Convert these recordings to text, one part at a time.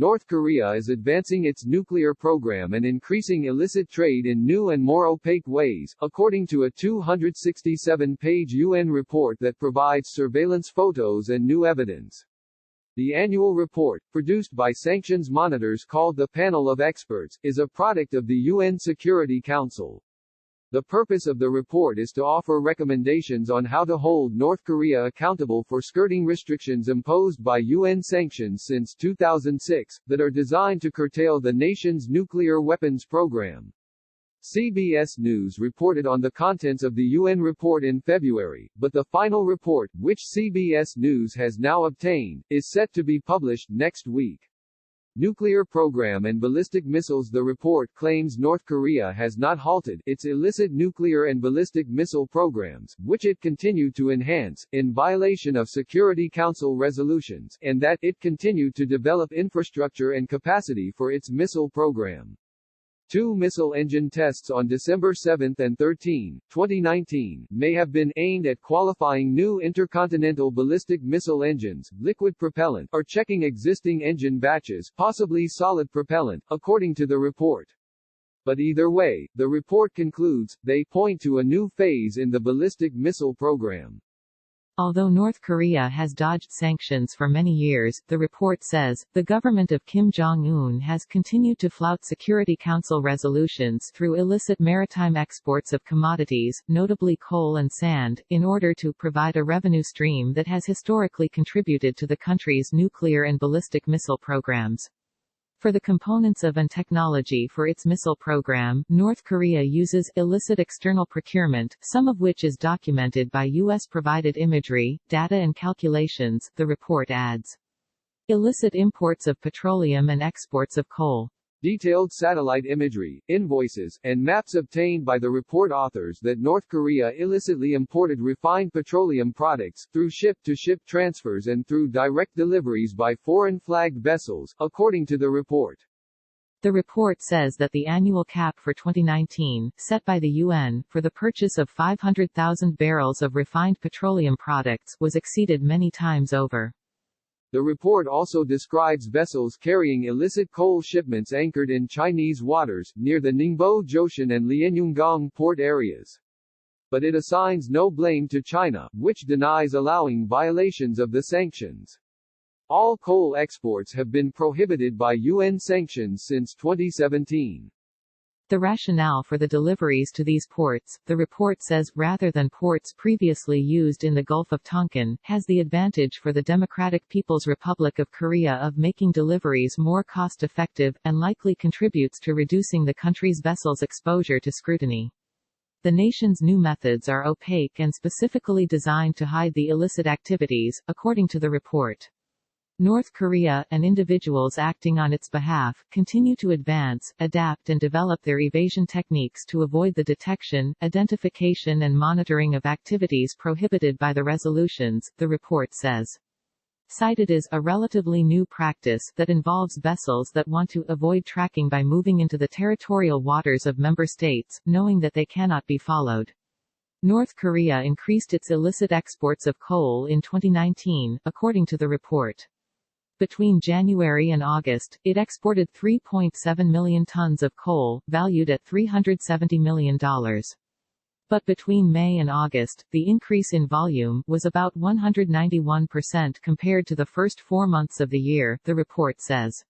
North Korea is advancing its nuclear program and increasing illicit trade in new and more opaque ways, according to a 267-page UN report that provides surveillance photos and new evidence. The annual report, produced by sanctions monitors called the Panel of Experts, is a product of the UN Security Council. The purpose of the report is to offer recommendations on how to hold North Korea accountable for skirting restrictions imposed by UN sanctions since 2006, that are designed to curtail the nation's nuclear weapons program. CBS News reported on the contents of the UN report in February, but the final report, which CBS News has now obtained, is set to be published next week. Nuclear program and ballistic missiles. The report claims North Korea has not halted its illicit nuclear and ballistic missile programs, which it continued to enhance, in violation of Security Council resolutions, and that it continued to develop infrastructure and capacity for its missile program. 2 missile engine tests on December 7 and 13, 2019, may have been aimed at qualifying new intercontinental ballistic missile engines, liquid propellant, or checking existing engine batches, possibly solid propellant, according to the report. But either way, the report concludes, they point to a new phase in the ballistic missile program. Although North Korea has dodged sanctions for many years, the report says, the government of Kim Jong-un has continued to flout Security Council resolutions through illicit maritime exports of commodities, notably coal and sand, in order to provide a revenue stream that has historically contributed to the country's nuclear and ballistic missile programs. For the components of and technology for its missile program, North Korea uses illicit external procurement, some of which is documented by U.S.-provided imagery, data and calculations, the report adds. Illicit imports of petroleum and exports of coal. Detailed satellite imagery, invoices, and maps obtained by the report authors that North Korea illicitly imported refined petroleum products, through ship-to-ship transfers and through direct deliveries by foreign-flagged vessels, according to the report. The report says that the annual cap for 2019, set by the UN, for the purchase of 500,000 barrels of refined petroleum products, was exceeded many times over. The report also describes vessels carrying illicit coal shipments anchored in Chinese waters, near the Ningbo Joshan and Lianyungang port areas. But it assigns no blame to China, which denies allowing violations of the sanctions. All coal exports have been prohibited by UN sanctions since 2017. The rationale for the deliveries to these ports, the report says, rather than ports previously used in the Gulf of Tonkin, has the advantage for the Democratic People's Republic of Korea of making deliveries more cost-effective, and likely contributes to reducing the country's vessels' exposure to scrutiny. The nation's new methods are opaque and specifically designed to hide the illicit activities, according to the report. North Korea, and individuals acting on its behalf, continue to advance, adapt and develop their evasion techniques to avoid the detection, identification and monitoring of activities prohibited by the resolutions, the report says. Cited as a relatively new practice that involves vessels that want to avoid tracking by moving into the territorial waters of member states, knowing that they cannot be followed. North Korea increased its illicit exports of coal in 2019, according to the report. Between January and August, it exported 3.7 million tons of coal, valued at $370 million. But between May and August, the increase in volume was about 191% compared to the first 4 months of the year, the report says.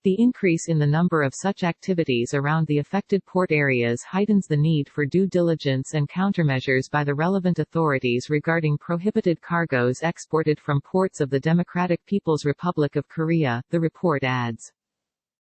The increase in the number of such activities around the affected port areas heightens the need for due diligence and countermeasures by the relevant authorities regarding prohibited cargoes exported from ports of the Democratic People's Republic of Korea, the report adds.